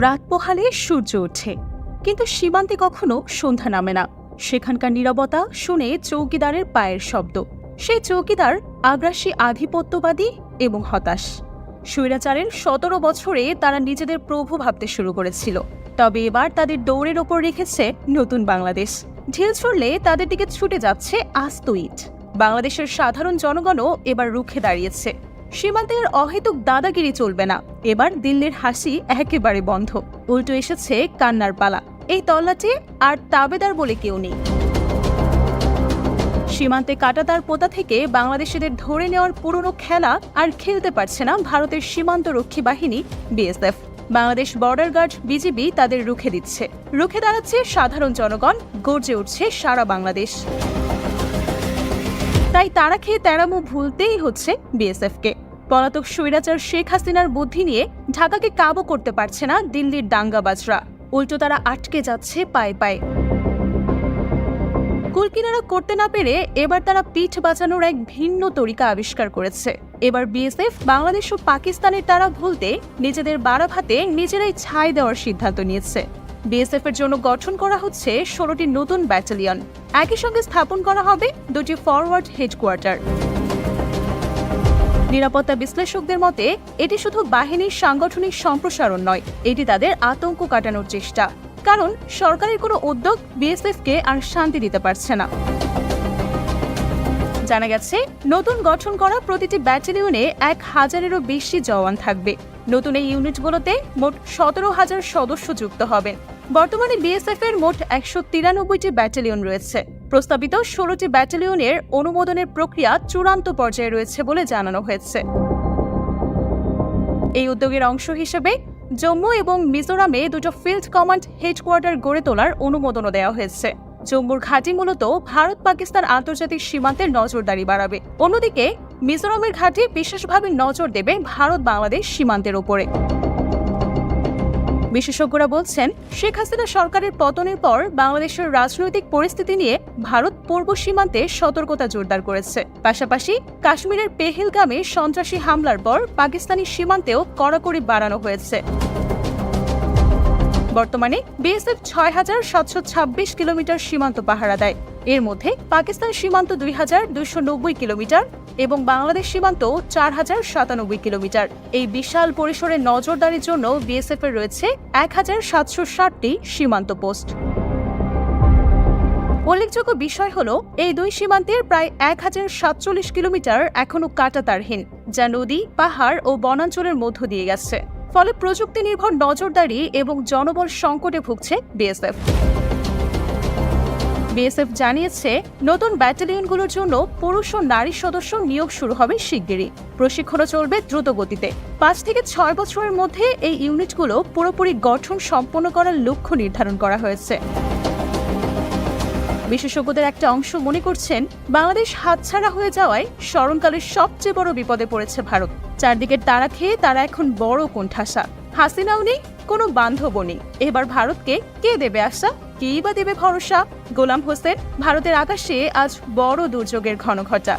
রাত পোহালে সূর্য ওঠে, কিন্তু সীমান্তে কখনো সন্ধ্যা নামে না। সেখানকার নীরবতা শুনে চৌকিদারের পায়ের শব্দ। সেই চৌকিদার আগ্রাসী আধিপত্যবাদী এবং হতাশ। স্বৈরাচারের 17 বছরে তারা নিজেদের প্রভু ভাবতে শুরু করেছিল, তবে এবার তাদের দৌড়ের ওপর রেখেছে নতুন বাংলাদেশ। ঢিল ছুড়লে তাদের দিকে ছুটে যাচ্ছে আস্ত ইট। বাংলাদেশের সাধারণ জনগণও এবার রুখে দাঁড়িয়েছে। সীমান্তের অহেতুক দাদাগিরি চলবে না। এবার দিল্লির হাসি একেবারে বন্ধ, উল্টো এসেছে কান্নার পালা। এই তল্লাটে আর তাবেদার বলে কেউ নেই। সীমান্তে কাঁটাতার পোতা থেকে বাংলাদেশিদের ধরে নেওয়ার পুরনো খেলা আর খেলতে পারছে না ভারতের সীমান্ত রক্ষী বাহিনী BSF. Bangladesh border guard BGB তাদের রুখে দিচ্ছে। রুখে দাঁড়াচ্ছে সাধারণ জনগণ, গর্জে উঠছে সারা বাংলাদেশ। তাই তারা খেয়ে তেরামো ভুলতেই হচ্ছে বিএসএফকে। পলাতক স্বৈরাচার শেখ হাসিনার বুদ্ধি নিয়ে ঢাকাকে কাবু করতে পারছে না দিল্লির দাঙ্গাবাজরা। উল্টো তারা আটকে যাচ্ছে পায়ে পায়ে। কুলকিনারা করতে না পেরে এবার তারা পিঠ বাঁচানোর এক ভিন্ন তরিকা আবিষ্কার করেছে। এবার বিএসএফ বাংলাদেশ ও পাকিস্তানের তারা ভুলতে নিজেদের বাড়া ভাতে নিজেরাই ছাই দেওয়ার সিদ্ধান্ত নিয়েছে। বিএসএফ এর জন্য গঠন করা হচ্ছে 16টি নতুন ব্যাটালিয়ন। একই সঙ্গে স্থাপন করা হবে 2টি ফরওয়ার্ড হেডকোয়ার্টার। নিরাপত্তা বিশ্লেষকদের মতে এটি শুধু বাহিনীর সাংগঠনিক সম্প্রসারণ নয়, এটি তাদের আতঙ্ক কাটানোর চেষ্টা। কারণ সরকারের কোনো উদ্যোগ বিএসএফকে আর শান্তি দিতে পারছে না। জানা গেছে নতুন গঠন করা প্রতিটি ব্যাটালিয়নে 1000-এরও বেশি জওয়ান থাকবে। নতুন এই ইউনিটগুলোতে মোট 17,000 সদস্য যুক্ত হবেন। বর্তমানে বিএসএফ এর মোট 193টি ব্যাটালিয়ন রয়েছে। প্রস্তাবিত 16টি ব্যাটালিয়নের অনুমোদনের প্রক্রিয়া চূড়ান্ত পর্যায়ে রয়েছে বলে জানানো হয়েছে। এই উদ্যোগের অংশ হিসেবে জম্মু এবং মিজোরামে 2টো ফিল্ড কমান্ড হেডকোয়ার্টার গড়ে তোলার অনুমোদনও দেওয়া হয়েছে। জম্মুর ঘাঁটি মূলত ভারত পাকিস্তান আন্তর্জাতিক সীমান্তের নজরদারি বাড়াবে। অন্যদিকে মিজোরামের ঘাঁটি বিশেষভাবে নজর দেবে ভারত বাংলাদেশ সীমান্তের ওপরে। বিশেষজ্ঞরা বলছেন, শেখ হাসিনা সরকারের পতনের পর বাংলাদেশের রাজনৈতিক পরিস্থিতি নিয়ে ভারত পূর্ব সীমান্তে সতর্কতা জোরদার করেছে। পাশাপাশি কাশ্মীরের পেহেলগামে সন্ত্রাসী হামলার পর পাকিস্তানি সীমান্তেও কড়াকড়ি বাড়ানো হয়েছে। বর্তমানে বিএসএফ 6,726 কিলোমিটার সীমান্ত পাহারা দেয়। এর মধ্যে পাকিস্তান সীমান্ত 2,290 কিলোমিটার এবং বাংলাদেশ সীমান্ত 4,097 কিলোমিটার। এই বিশাল পরিসরে নজরদারির জন্য বিএসএফ এর রয়েছে 1,760টি সীমান্ত পোস্ট। উল্লেখযোগ্য বিষয় হল, এই দুই সীমান্তের প্রায় 1,047 কিলোমিটার এখনও কাঁটাতারহীন, যা নদী, পাহাড় ও বনাঞ্চলের মধ্য দিয়ে গেছে। ফলে প্রযুক্তি নির্ভর নজরদারি এবং জনবল সংকটে ভুগছে বিএসএফ। বিএসএফ জানিয়েছে, নতুন ব্যাটালিয়নগুলোর জন্য পুরুষ ও নারী সদস্য নিয়োগ শুরু হবে শিগগিরই। প্রশিক্ষণও চলবে দ্রুত গতিতে। 5 থেকে 6 বছরের মধ্যে এই ইউনিটগুলো পুরোপুরি গঠন সম্পন্ন করার লক্ষ্য নির্ধারণ করা হয়েছে। বিশেষজ্ঞদের একটা অংশ মনে করছেন, বাংলাদেশ হাতছাড়া হয়ে যাওয়ায় স্মরণকালের সবচেয়ে বড় বিপদে পড়েছে ভারত। চারদিকের তারা খেয়ে তারা এখন বড় কোণঠাসা। হাসিনাও নেই, কোনো বান্ধবও নেই। এবার ভারতকে কে দেবে আশা, কেই বা দেবে ভরসা? গোলাম হোসেন, ভারতের আকাশে আজ বড় দুর্যোগের ঘনঘটা।